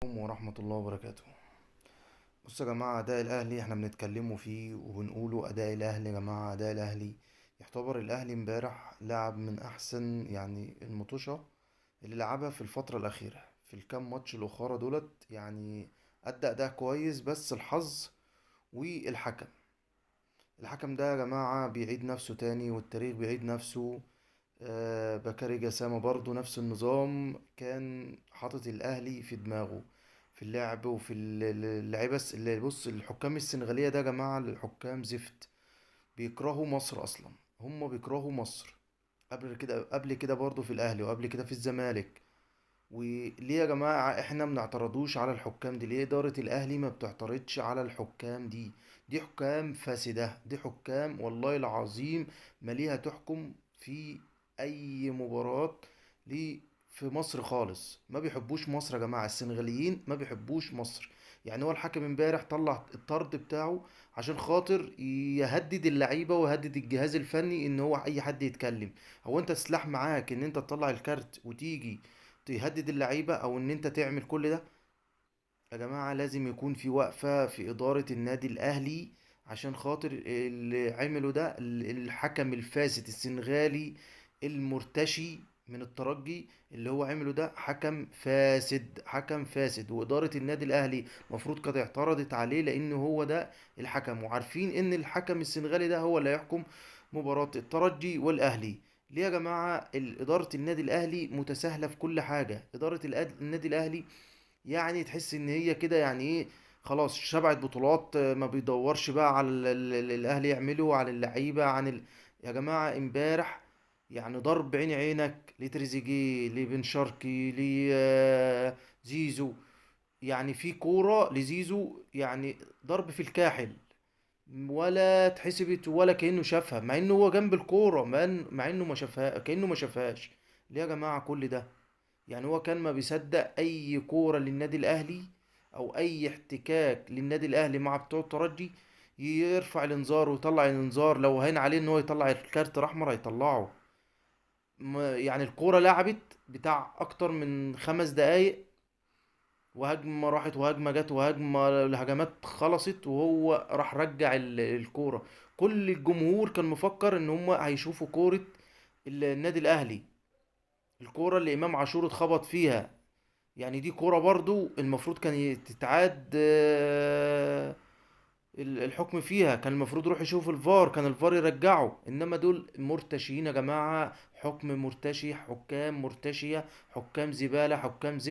عليكم ورحمة الله وبركاته. بصوا يا جماعة، أداء الأهلي احنا بنتكلموا فيه وبنقوله أداء الأهلي. يا جماعة، أداء الأهلي يعتبر الأهلي امبارح لعب من أحسن المطوشة اللي لعبها في الفترة الأخيرة في الكام ماتش الأخرى دولت. أدى أداء كويس، بس الحظ والحكم ده يا جماعة بيعيد نفسه تاني، والتاريخ بيعيد نفسه. بكاري جسامة برضو نفس النظام، كان حاطط الأهلي في دماغه في اللعب وفي اللعيبة. اللي بص، الحكام السنغالية ده يا جماعة الحكام زفت، بيكرهوا مصر أصلا. هم بيكرهوا مصر قبل كده برضو في الأهلي، وقبل كده في الزمالك. وليه يا جماعة احنا ما بنعترضوش على الحكام دي؟ ليه إدارة الأهلي ما بتعترضش على الحكام دي؟ دي حكام فاسدة، دي حكام والله العظيم ما ليها تحكم في أي مباراة ليه في مصر خالص. ما بيحبوش مصر يا جماعة، السنغاليين ما بيحبوش مصر. يعني هو الحكم امبارح طلع الطرد بتاعه عشان خاطر يهدد اللعيبة ويهدد الجهاز الفني ان هو اي حد يتكلم. هو انت سلاح معاك ان انت تطلع الكارت وتيجي تهدد اللعيبة او ان انت تعمل كل ده؟ يا جماعة لازم يكون في وقفة في إدارة النادي الأهلي، عشان خاطر اللي عمله ده الحكم الفاسد السنغالي المرتشي من الترجي. اللي هو عمله ده حكم فاسد، حكم فاسد، وإدارة النادي الأهلي المفروض كانت اعترضت عليه، لأن هو ده الحكم، وعارفين إن الحكم السنغالي ده هو اللي هيحكم مباراة الترجي والأهلي. ليه يا جماعة إدارة النادي الأهلي متساهلة في كل حاجة؟ إدارة النادي الأهلي تحس ان هي كده ايه، خلاص شبعت بطولات. ما بيدورش بقى على الاهلي يعمله على اللعيبه يا جماعه امبارح ضرب عين عينك لتريزيجيه، لبن شرقي، لزيزو. في كوره لزيزو ضرب في الكاحل، ولا اتحسبت ولا كأنه شافها، مع انه هو جنب الكوره، مع انه ما شافها، كأنه ما شافهاش. ليه يا جماعه كل ده؟ هو كان ما بيصدق اي كوره للنادي الاهلي او اي احتكاك للنادي الاهلي مع بتوع الترجي، يرفع الانذار ويطلع الانذار. لو هين عليه ان هو يطلع الكارت الاحمر هيطلعه. الكوره لعبت بتاع اكتر من 5 دقايق، وهجمه راحت وهجمه جت وهجمه، الهجمات خلصت وهو راح رجع الكوره. كل الجمهور كان مفكر ان هم هيشوفوا كوره النادي الاهلي، الكوره اللي امام عاشور اتخبط فيها. دي كورة برضو المفروض كان تتعاد، الحكم فيها كان المفروض يروح يشوف الفار، كان الفار يرجعه. انما دول مرتشيين يا جماعة، حكم مرتشي، حكام مرتشية، حكام زبالة، حكام